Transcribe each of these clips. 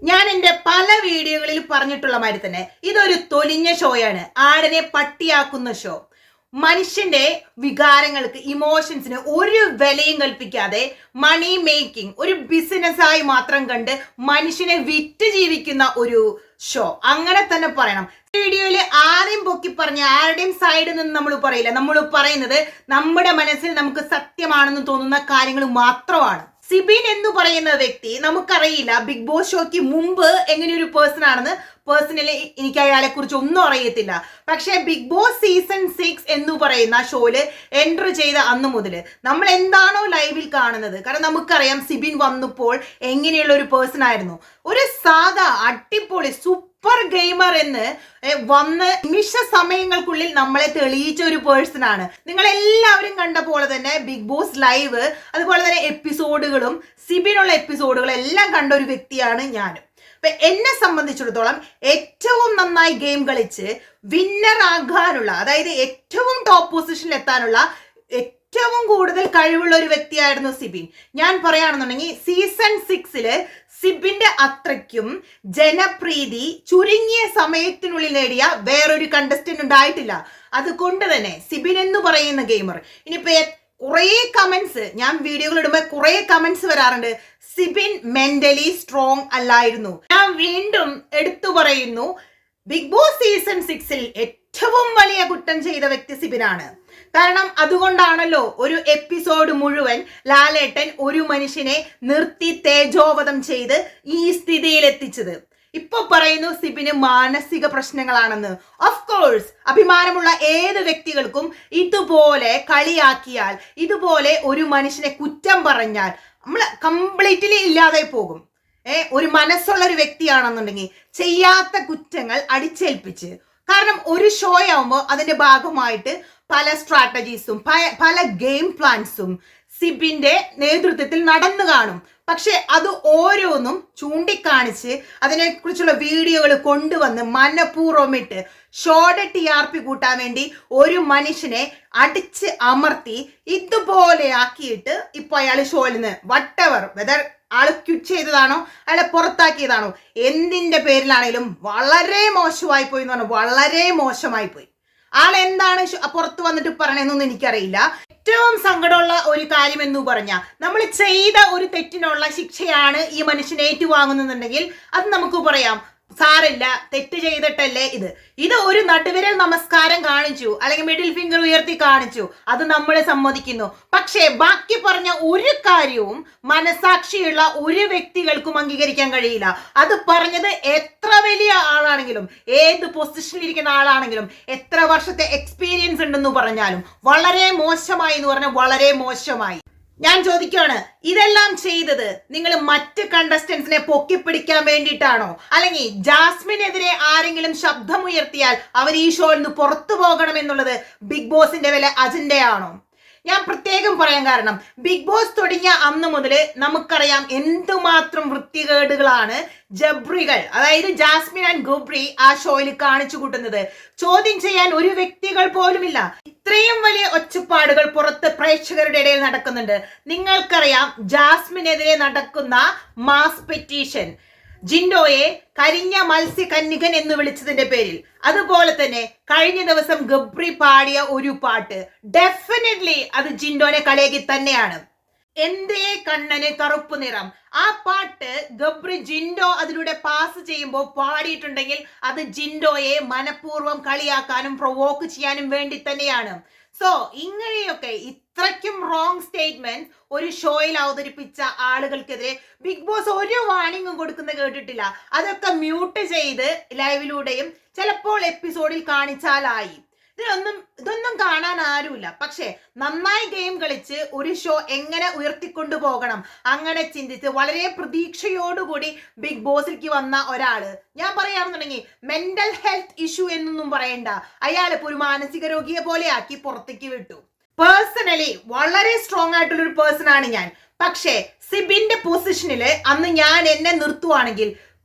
ഞാൻ എന്റെ പല വീഡിയോകളിൽ പറഞ്ഞിട്ടുള്ള മാതിരി തന്നെ ഇതൊരു തൊലിഞ്ഞ ഷോയാണ്. ആടിനെ പട്ടിയാക്കുന്ന ഷോ. മനുഷ്യന്റെ വികാരങ്ങൾക്ക്, ഇമോഷൻസിന് ഒരു വിലയും കൽപ്പിക്കാതെ മണി മേക്കിംഗ് ഒരു ബിസിനസ്സായി മാത്രം കണ്ട് മനുഷ്യനെ വിറ്റ് ജീവിക്കുന്ന ഒരു ഷോ, അങ്ങനെ തന്നെ പറയണം. വീഡിയോയിൽ ആരെയും പൊക്കി പറഞ്ഞ ആരുടെയും സൈഡിൽ നിന്ന് നമ്മൾ പറയില്ല. നമ്മൾ പറയുന്നത് നമ്മുടെ മനസ്സിൽ നമുക്ക് സത്യമാണെന്ന് തോന്നുന്ന കാര്യങ്ങൾ മാത്രമാണ്. സിബിൻ എന്ന് പറയുന്ന വ്യക്തി നമുക്കറിയില്ല ബിഗ് ബോസ് ഷോയ്ക്ക് മുമ്പ് എങ്ങനെയൊരു പേഴ്സൺ ആണെന്ന്. പേഴ്സണലി എനിക്ക് അയാളെ കുറിച്ച് ഒന്നും അറിയത്തില്ല. പക്ഷെ ബിഗ് ബോസ് സീസൺ 6 എന്ന് പറയുന്ന ഷോയില് എൻട്രി ചെയ്ത അന്ന് മുതൽ നമ്മൾ എന്താണോ ലൈവിൽ കാണുന്നത്, കാരണം നമുക്കറിയാം സിബിൻ വന്നപ്പോൾ എങ്ങനെയുള്ള ഒരു പേഴ്സൺ ആയിരുന്നു. ഒരു സാധാ അടിപൊളി സൂപ്പർ ഗെയിമർ എന്ന് വന്ന് നിമിഷ സമയങ്ങൾക്കുള്ളിൽ നമ്മളെ തെളിയിച്ച ഒരു പേഴ്സൺ ആണ്. നിങ്ങൾ എല്ലാവരും കണ്ട പോലെ തന്നെ ബിഗ് ബോസ് ലൈവ്, അതുപോലെ തന്നെ എപ്പിസോഡുകളും സിബിനുള്ള എപ്പിസോഡുകളും എല്ലാം കണ്ട ഒരു വ്യക്തിയാണ് ഞാനും. അപ്പൊ എന്നെ സംബന്ധിച്ചിടത്തോളം ഏറ്റവും നന്നായി ഗെയിം കളിച്ച് വിന്നർ ആകാനുള്ള, അതായത് ഏറ്റവും ടോപ്പ് പൊസിഷനിൽ എത്താനുള്ള ഏറ്റവും കൂടുതൽ കഴിവുള്ള ഒരു വ്യക്തിയായിരുന്നു സിബിൻ. ഞാൻ പറയുകയാണെന്നുണ്ടെങ്കിൽ സീസൺ 6 സിബിന്റെ അത്രയ്ക്കും ജനപ്രീതി ചുരുങ്ങിയ സമയത്തിനുള്ളിൽ നേടിയ വേറൊരു കണ്ടസ്റ്റന്റ് ഉണ്ടായിട്ടില്ല. അതുകൊണ്ട് തന്നെ സിബിൻ എന്ന് പറയുന്ന ഗെയിമർ, ഇനിയിപ്പോ കുറെ കമന്റ്സ് ഞാൻ വീഡിയോകൾ ഇടുമ്പോൾ കുറെ കമന്റ്സ് വരാറുണ്ട്, സിബിൻ മെന്റലി സ്ട്രോങ് അല്ലായിരുന്നു. ഞാൻ വീണ്ടും എടുത്തു പറയുന്നു, ബിഗ് ബോസ് സീസൺ 6 ഏറ്റവും വലിയ കുറ്റം ചെയ്ത വ്യക്തി സിബിനാണ്. കാരണം അതുകൊണ്ടാണല്ലോ ഒരു എപ്പിസോഡ് മുഴുവൻ ലാലേട്ടൻ ഒരു മനുഷ്യനെ നിർത്തി തേജോവധം ചെയ്ത് ഈ സ്ഥിതിയിൽ എത്തിച്ചത്. ഇപ്പൊ പറയുന്നു സിബിന് മാനസിക പ്രശ്നങ്ങളാണെന്ന്. ഓഫ് കോഴ്സ്, അഭിമാനമുള്ള ഏത് വ്യക്തികൾക്കും ഇതുപോലെ കളിയാക്കിയാൽ, ഇതുപോലെ ഒരു മനുഷ്യനെ കുറ്റം പറഞ്ഞാൽ നമ്മൾ കംപ്ലീറ്റ്ലി ഇല്ലാതെ പോകും. ഒരു മനസ്സുള്ള ഒരു വ്യക്തിയാണെന്നുണ്ടെങ്കിൽ ചെയ്യാത്ത കുറ്റങ്ങൾ അടിച്ചേൽപ്പിച്ച്, കാരണം ഒരു ഷോ ആവുമ്പോൾ അതിന്റെ ഭാഗമായിട്ട് പല സ്ട്രാറ്റജീസും പല ഗെയിം പ്ലാൻസും സിബിന്റെ നേതൃത്വത്തിൽ നടന്നു കാണും. പക്ഷെ അത് ഓരോന്നും ചൂണ്ടിക്കാണിച്ച് അതിനെക്കുറിച്ചുള്ള വീഡിയോകൾ കൊണ്ടുവന്ന് മനഃപൂർവ്വമിട്ട് ഷോയുടെ TRP കൂട്ടാൻ വേണ്ടി ഒരു മനുഷ്യനെ അടിച്ച് അമർത്തി ഇതുപോലെ ആക്കിയിട്ട് ഇപ്പൊ അയാൾ ഷോയിൽ നിന്ന് വട്ടവർ വെദർ ആള് ക്വിറ്റ് ചെയ്തതാണോ അയാളെ പുറത്താക്കിയതാണോ എന്തിന്റെ പേരിലാണെങ്കിലും വളരെ മോശമായി പോയി എന്ന് പറഞ്ഞാൽ വളരെ മോശമായി പോയി. ആളെന്താണ് പുറത്ത് വന്നിട്ട് പറയണെന്നൊന്നും എനിക്കറിയില്ല. ഏറ്റവും സങ്കടമുള്ള ഒരു കാര്യം എന്ന് പറഞ്ഞാൽ, നമ്മൾ ചെയ്ത ഒരു തെറ്റിനുള്ള ശിക്ഷയാണ് ഈ മനുഷ്യൻ ഏറ്റുവാങ്ങുന്നുണ്ടെങ്കിൽ അത് നമുക്ക് പറയാം, സാറില്ല, തെറ്റ് ചെയ്തിട്ടല്ലേ ഇത് ഒരു നടുവിരൽ നമസ്കാരം കാണിച്ചു, അല്ലെങ്കിൽ മിഡിൽ ഫിംഗർ ഉയർത്തി കാണിച്ചു, അത് നമ്മൾ സമ്മതിക്കുന്നു. പക്ഷേ ബാക്കി പറഞ്ഞ ഒരു കാര്യവും മനസാക്ഷിയുള്ള ഒരു വ്യക്തികൾക്കും അംഗീകരിക്കാൻ കഴിയില്ല. അത് പറഞ്ഞത് എത്ര വലിയ ആളാണെങ്കിലും, ഏത് പൊസിഷനിൽ ഇരിക്കുന്ന ആളാണെങ്കിലും, എത്ര വർഷത്തെ എക്സ്പീരിയൻസ് ഉണ്ടെന്ന് പറഞ്ഞാലും വളരെ മോശമായി എന്ന് പറഞ്ഞാൽ വളരെ മോശമായി. ഞാൻ ചോദിക്കുകയാണ്, ഇതെല്ലാം ചെയ്തത് നിങ്ങൾ മറ്റ് കണ്ടസ്റ്റൻസിനെ പൊക്കിപ്പിടിക്കാൻ വേണ്ടിയിട്ടാണോ, അല്ലെങ്കിൽ ജാസ്മിനെതിരെ ആരെങ്കിലും ശബ്ദമുയർത്തിയാൽ അവർ ഈ ഷോയിൽ നിന്ന് പുറത്തു പോകണം എന്നുള്ളത് ബിഗ് ബോസിന്റെ വല്ല അജണ്ടയാണോ? ഞാൻ പ്രത്യേകം പറയാൻ കാരണം, ബിഗ് ബോസ് തുടങ്ങിയ അന്ന് മുതൽ നമുക്കറിയാം എന്തുമാത്രം വൃത്തികേടുകളാണ് ജബ്രികൾ, അതായത് ജാസ്മിൻ ആൻഡ് ഗബ്രി ആ ഷോയിൽ കാണിച്ചു കൂട്ടുന്നത്. ചോദ്യം ചെയ്യാൻ ഒരു വ്യക്തികൾ പോലുമില്ല. ഇത്രയും വലിയ ഒച്ചപ്പാടുകൾ പുറത്ത് പ്രേക്ഷകരുടെ ഇടയിൽ നടക്കുന്നുണ്ട്. നിങ്ങൾക്കറിയാം ജാസ്മിനെതിരെ നടക്കുന്ന മാസ് പെറ്റീഷൻ, ജിൻഡോയെ കരിഞ്ഞ മത്സ്യകന്യകൻ എന്ന് വിളിച്ചതിന്റെ പേരിൽ. അതുപോലെ തന്നെ കഴിഞ്ഞ ദിവസം ഗബ്രി പാടിയ ഒരു പാട്ട്, ഡെഫിനറ്റ്ലി അത് ജിൻഡോനെ കളിയാക്കി തന്നെയാണ്. എന്തേ കണ്ണന് കറുപ്പ് നിറം, ആ പാട്ട് ഗബ്രി ജിൻഡോ അതിലൂടെ പാസ് ചെയ്യുമ്പോൾ പാടിയിട്ടുണ്ടെങ്കിൽ അത് ജിൻഡോയെ മനഃപൂർവ്വം കളിയാക്കാനും പ്രൊവോക്ക് ചെയ്യാനും വേണ്ടി തന്നെയാണ്. സോ ഇങ്ങനെയൊക്കെ ഇത്രയ്ക്കും റോങ് സ്റ്റേറ്റ്മെന്റ് ഒരു ഷോയിൽ അവതരിപ്പിച്ച ആളുകൾക്കെതിരെ ബിഗ് ബോസ് ഒരു വാണിംഗും കൊടുക്കുന്ന കേട്ടിട്ടില്ല. അതൊക്കെ മ്യൂട്ട് ചെയ്ത് ലൈവിലൂടെയും ചിലപ്പോൾ എപ്പിസോഡിൽ കാണിച്ചാലായി. ഇതൊന്നും കാണാൻ ആരുമില്ല. പക്ഷെ നന്നായി ഗെയിം കളിച്ച് ഒരു ഷോ എങ്ങനെ ഉയർത്തിക്കൊണ്ടു പോകണം അങ്ങനെ ചിന്തിച്ച് വളരെ പ്രതീക്ഷയോടുകൂടി ബിഗ് ബോസിലേക്ക് വന്ന ഒരാള്, ഞാൻ പറയുകയാണെന്നുണ്ടെങ്കിൽ മെന്റൽ ഹെൽത്ത് ഇഷ്യൂ എന്നൊന്നും പറയണ്ട, അയാളിപ്പോ ഒരു മാനസിക രോഗിയെ പോലെ ആക്കി പുറത്തേക്ക് വിട്ടു. പേഴ്സണലി വളരെ സ്ട്രോങ് ആയിട്ടുള്ള ഒരു പേഴ്സൺ ആണ് ഞാൻ. പക്ഷേ സിബിന്റെ പൊസിഷനില് അന്ന് ഞാൻ എന്നെ നിർത്തുവാണെങ്കിൽ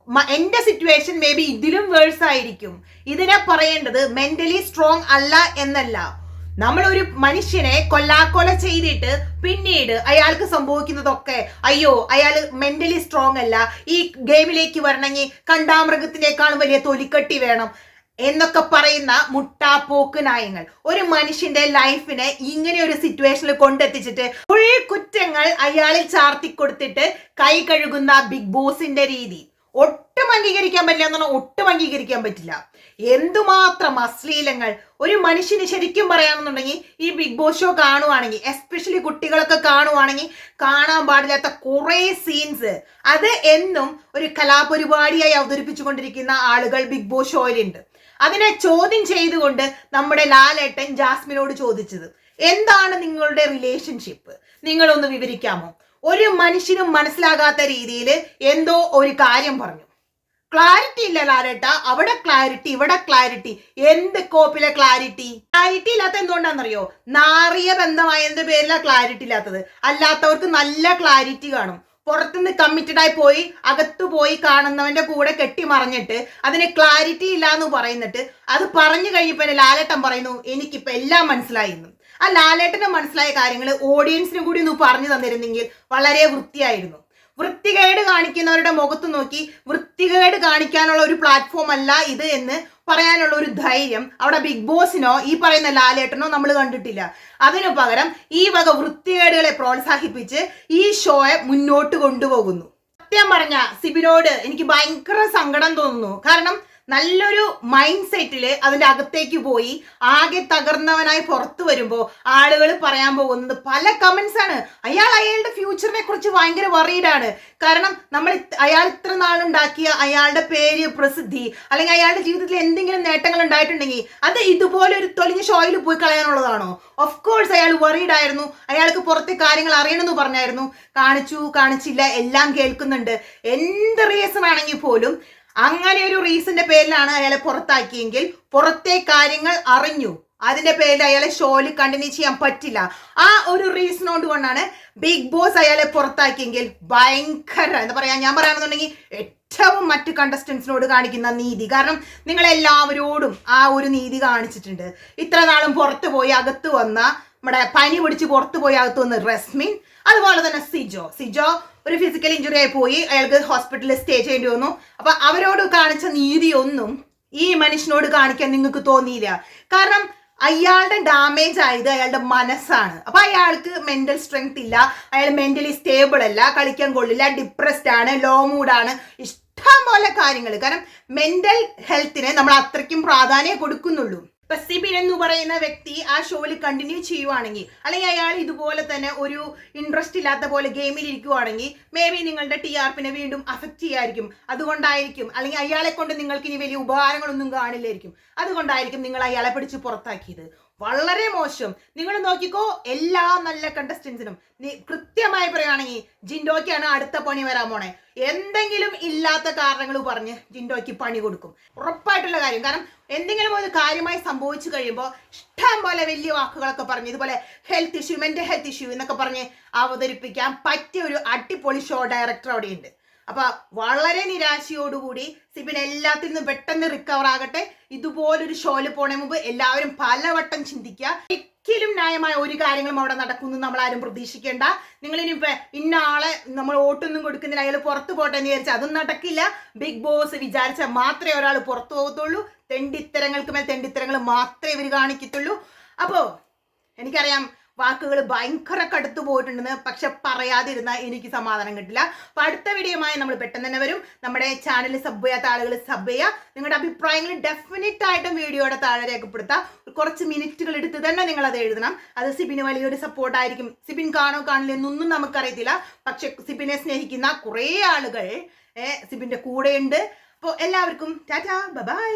എന്റെ സിറ്റുവേഷൻ മേ ബി ഇതിലും വേഴ്സ് ആയിരിക്കും. ഇതിനെ പറയേണ്ടത് മെന്റലി സ്ട്രോങ് അല്ല എന്നല്ല, നമ്മൾ ഒരു മനുഷ്യനെ കൊല്ലാക്കൊല ചെയ്തിട്ട് പിന്നീട് അയാൾക്ക് സംഭവിക്കുന്നതൊക്കെ അയ്യോ അയാൾ മെന്റലി സ്ട്രോങ് അല്ല, ഈ ഗെയിമിലേക്ക് വരണമെങ്കിൽ കണ്ടാമൃഗത്തിനേക്കാളും വലിയ തൊലിക്കട്ടി വേണം എന്നൊക്കെ പറയുന്ന മുട്ടാപ്പോക്ക് നായങ്ങൾ ഒരു മനുഷ്യന്റെ ലൈഫിനെ ഇങ്ങനെ ഒരു സിറ്റുവേഷനിൽ കൊണ്ടെത്തിച്ചിട്ട് ഫുൾ കുറ്റങ്ങൾ അയാളിൽ ചാർത്തിക്കൊടുത്തിട്ട് കൈ കഴുകുന്ന ബിഗ് ബോസിന്റെ രീതി ഒട്ടും അംഗീകരിക്കാൻ പറ്റില്ല എന്ന് പറഞ്ഞാൽ ഒട്ടും അംഗീകരിക്കാൻ പറ്റില്ല. എന്തുമാത്രം അശ്ലീലങ്ങൾ ഒരു മനുഷ്യന് ശരിക്കും പറയാമെന്നുണ്ടെങ്കിൽ ഈ ബിഗ് ബോസ് ഷോ കാണുവാണെങ്കിൽ, എസ്പെഷ്യലി കുട്ടികളൊക്കെ കാണുവാണെങ്കിൽ കാണാൻ പാടില്ലാത്ത കുറെ സീൻസ് അത് എന്നും ഒരു കലാപരിപാടിയായി അവതരിപ്പിച്ചുകൊണ്ടിരിക്കുന്ന ആളുകൾ ബിഗ് ബോസ് ഷോയിലുണ്ട്. അതിനെ ചോദ്യം ചെയ്തുകൊണ്ട് നമ്മുടെ ലാലേട്ടൻ ജാസ്മിനോട് ചോദിച്ചത്, എന്താണ് നിങ്ങളുടെ റിലേഷൻഷിപ്പ്, നിങ്ങളൊന്ന് വിവരിക്കാമോ? ഒരു മനുഷ്യനും മനസ്സിലാകാത്ത രീതിയിൽ എന്തോ ഒരു കാര്യം പറഞ്ഞു. ക്ലാരിറ്റി ഇല്ല ലാലേട്ട, അവിടെ ക്ലാരിറ്റി ഇവിടെ ക്ലാരിറ്റി. എന്ത് കോപ്പിലെ ക്ലാരിറ്റി ഇല്ലാത്ത എന്തുകൊണ്ടാണെന്നറിയോ? നാറിയ ബന്ധമായതിന്റെ പേരിലാണ് ക്ലാരിറ്റി ഇല്ലാത്തത്. അല്ലാത്തവർക്ക് നല്ല ക്ലാരിറ്റി കാണും. പുറത്തുനിന്ന് കമ്മിറ്റഡ് ആയി പോയി അകത്തു പോയി കാണുന്നവന്റെ കൂടെ കെട്ടിമറിഞ്ഞിട്ട് അതിന് ക്ലാരിറ്റി ഇല്ല എന്ന് പറയുന്നിട്ട് അത് പറഞ്ഞു കഴിഞ്ഞപ്പോ ലാലേട്ടൻ പറയുന്നു എനിക്കിപ്പോ എല്ലാം മനസ്സിലായിരുന്നു. ആ ലാലേട്ടന് മനസ്സിലായ കാര്യങ്ങൾ ഓഡിയൻസിന് കൂടി ഒന്ന് പറഞ്ഞു തന്നിരുന്നെങ്കിൽ വളരെ വൃത്തിയായിരുന്നു. വൃത്തികേട് കാണിക്കുന്നവരുടെ മുഖത്ത് നോക്കി വൃത്തികേട് കാണിക്കാനുള്ള ഒരു പ്ലാറ്റ്ഫോം അല്ല ഇത് എന്ന് പറയാനുള്ള ഒരു ധൈര്യം അവിടെ ബിഗ് ബോസിനോ ഈ പറയുന്ന ലാലേട്ടനോ നമ്മൾ കണ്ടിട്ടില്ല. അതിനു പകരം ഈ വക വൃത്തികേടുകളെ പ്രോത്സാഹിപ്പിച്ച് ഈ ഷോയെ മുന്നോട്ട് കൊണ്ടുപോകുന്നു. സത്യം പറഞ്ഞ സിബിനോട് എനിക്ക് ഭയങ്കര സങ്കടം തോന്നുന്നു. കാരണം നല്ലൊരു മൈൻഡ് സെറ്റില് അതിന്റെ അകത്തേക്ക് പോയി ആകെ തകർന്നവനായി പുറത്തു വരുമ്പോ ആളുകൾ പറയാൻ പോകുന്നത് പല കമന്റ്സ് ആണ്. അയാളുടെ ഫ്യൂച്ചറിനെ കുറിച്ച് ഭയങ്കര വറീഡാണ്. കാരണം അയാൾ ഇത്ര നാളുണ്ടാക്കിയ അയാളുടെ പേര്, പ്രസിദ്ധി, അല്ലെങ്കിൽ അയാളുടെ ജീവിതത്തിൽ എന്തെങ്കിലും നേട്ടങ്ങൾ ഉണ്ടായിട്ടുണ്ടെങ്കിൽ അത് ഇതുപോലെ ഒരു തൊലിഞ്ഞ ഷോയിൽ പോയി കളയാനുള്ളതാണോ? ഓഫ് കോഴ്സ് അയാൾ വറീഡ് ആയിരുന്നു. അയാൾക്ക് പുറത്തെ കാര്യങ്ങൾ അറിയണമെന്ന് പറഞ്ഞായിരുന്നു. കാണിച്ചില്ല, എല്ലാം കേൾക്കുന്നുണ്ട്. എന്ത് റീസൺ ആണെങ്കിൽ പോലും അങ്ങനെ ഒരു റീസന്റെ പേരിലാണ് അയാളെ പുറത്താക്കിയെങ്കിൽ പുറത്തെ കാര്യങ്ങൾ അറിഞ്ഞു, അതിന്റെ പേരിൽ അയാളെ ഷോയിൽ കണ്ടിന്യൂ ചെയ്യാൻ പറ്റില്ല. ആ ഒരു റീസൺ കൊണ്ടാണ് ബിഗ് ബോസ് അയാളെ പുറത്താക്കിയെങ്കിൽ ഭയങ്കര എന്താ പറയാ, ഞാൻ പറയാണെന്നുണ്ടെങ്കിൽ ഏറ്റവും മറ്റ് കണ്ടസ്റ്റൻസിനോട് കാണിക്കുന്ന നീതി. കാരണം നിങ്ങളെല്ലാവരോടും ആ ഒരു നീതി കാണിച്ചിട്ടുണ്ട്. ഇത്ര നാളും പുറത്തു പോയി അകത്ത് വന്ന നമ്മുടെ പനി പിടിച്ച് പുറത്തു പോയി അകത്ത് വന്ന റസ്മിൻ, അതുപോലെ തന്നെ സിജോ ഒരു ഫിസിക്കൽ ഇഞ്ചുറി ആയി പോയി, അയാൾക്ക് ഹോസ്പിറ്റലിൽ സ്റ്റേ ചെയ്യേണ്ടി വന്നു. അപ്പൊ അവരോട് കാണിച്ച നീതിയൊന്നും ഈ മനുഷ്യനോട് കാണിക്കാൻ നിങ്ങൾക്ക് തോന്നിയില്ല. കാരണം അയാളുടെ ഡാമേജ് ആയത് അയാളുടെ മനസ്സാണ്. അപ്പൊ അയാൾക്ക് മെന്റൽ സ്ട്രെങ്ത് ഇല്ല, അയാൾ മെന്റലി സ്റ്റേബിൾ അല്ല, കളിക്കാൻ കൊള്ളില്ല, ഡിപ്രസ്ഡ് ആണ്, ലോ മൂഡാണ്, ഇഷ്ടം പോലെ കാര്യങ്ങൾ. കാരണം മെന്റൽ ഹെൽത്തിന് നമ്മൾ അത്രയ്ക്കും പ്രാധാന്യം കൊടുക്കുന്നുള്ളൂ. ഇപ്പൊ സിബിൻ എന്ന് പറയുന്ന വ്യക്തി ആ ഷോയിൽ കണ്ടിന്യൂ ചെയ്യുവാണെങ്കിൽ, അല്ലെങ്കിൽ അയാൾ ഇതുപോലെ തന്നെ ഒരു ഇൻട്രസ്റ്റ് ഇല്ലാത്ത പോലെ ഗെയിമിൽ ഇരിക്കുവാണെങ്കിൽ മേ ബി നിങ്ങളുടെ TRPനെ വീണ്ടും അഫക്റ്റ് ചെയ്യായിരിക്കും. അതുകൊണ്ടായിരിക്കും, അല്ലെങ്കിൽ അയാളെ കൊണ്ട് നിങ്ങൾക്ക് ഇനി വലിയ ഉപകാരങ്ങളൊന്നും കാണില്ലായിരിക്കും. അതുകൊണ്ടായിരിക്കും നിങ്ങൾ അയാളെ പിടിച്ച് പുറത്താക്കിയത്. വളരെ മോശം. നിങ്ങൾ നോക്കിക്കോ, എല്ലാ നല്ല കണ്ടസ്റ്റൻസിനും കൃത്യമായി പറയുകയാണെങ്കിൽ ജിൻഡോയ്ക്കാണ് അടുത്ത പണി വരാൻ പോണേ. എന്തെങ്കിലും ഇല്ലാത്ത കാരണങ്ങൾ പറഞ്ഞ് ജിൻഡോയ്ക്ക് പണി കൊടുക്കും, ഉറപ്പായിട്ടുള്ള കാര്യം. കാരണം എന്തെങ്കിലും ഒരു കാര്യമായി സംഭവിച്ചു കഴിയുമ്പോൾ ഇഷ്ടം പോലെ വലിയ വാക്കുകളൊക്കെ പറഞ്ഞ് ഇതുപോലെ health issue, mental health issue എന്നൊക്കെ പറഞ്ഞ് അവതരിപ്പിക്കാൻ പറ്റിയ ഒരു അടിപൊളി ഷോ ഡയറക്ടർ അവിടെയുണ്ട്. അപ്പൊ വളരെ നിരാശയോടുകൂടി സിബിൻ എല്ലാത്തിൽ നിന്നും പെട്ടെന്ന് റിക്കവർ ആകട്ടെ. ഇതുപോലൊരു ഷോയിൽ പോണേ മുമ്പ് എല്ലാവരും പലവട്ടം ചിന്തിക്കുക. ഒരിക്കലും ന്യായമായ ഒരു കാര്യങ്ങളും അവിടെ നടക്കുന്നു നമ്മൾ ആരും പ്രതീക്ഷിക്കേണ്ട. നിങ്ങൾ ഇനിയിപ്പോ ഇന്ന ആളെ നമ്മൾ വോട്ടൊന്നും കൊടുക്കുന്നില്ല, അയാൾ പുറത്തു പോട്ടെ എന്ന് വിചാരിച്ചാൽ അതും നടക്കില്ല. ബിഗ് ബോസ് വിചാരിച്ചാൽ മാത്രമേ ഒരാൾ പുറത്തു പോകത്തുള്ളൂ. തെണ്ടിത്തരങ്ങൾക്ക് മേൽ തെണ്ടിത്തരങ്ങൾ മാത്രമേ ഇവർ കാണിക്കത്തുള്ളൂ. അപ്പോ എനിക്കറിയാം വാക്കുകൾ ഭയങ്കര കടുത്തു പോയിട്ടുണ്ടെന്ന്, പക്ഷെ പറയാതിരുന്ന എനിക്ക് സമാധാനം കിട്ടില്ല. അപ്പൊ അടുത്ത വീഡിയോയുമായി നമ്മൾ പെട്ടെന്ന് തന്നെ വരും. നമ്മുടെ ചാനൽ സബ് ചെയ്യാത്ത ആളുകൾ സബ് ചെയ്യുക. നിങ്ങളുടെ അഭിപ്രായങ്ങൾ ഡെഫിനറ്റ് ആയിട്ടും വീഡിയോയുടെ താഴെ രേഖപ്പെടുത്താം. കുറച്ച് മിനിറ്റുകൾ എടുത്ത് തന്നെ നിങ്ങൾ അത് എഴുതണം. അത് സിബിന് വലിയൊരു സപ്പോർട്ടായിരിക്കും. സിബിൻ കാണോ കാണില്ല എന്നൊന്നും നമുക്കറിയത്തില്ല, പക്ഷെ സിബിനെ സ്നേഹിക്കുന്ന കുറേ ആളുകൾ സിബിന്റെ കൂടെയുണ്ട്. അപ്പോൾ എല്ലാവർക്കും ടാറ്റാ, ബൈ.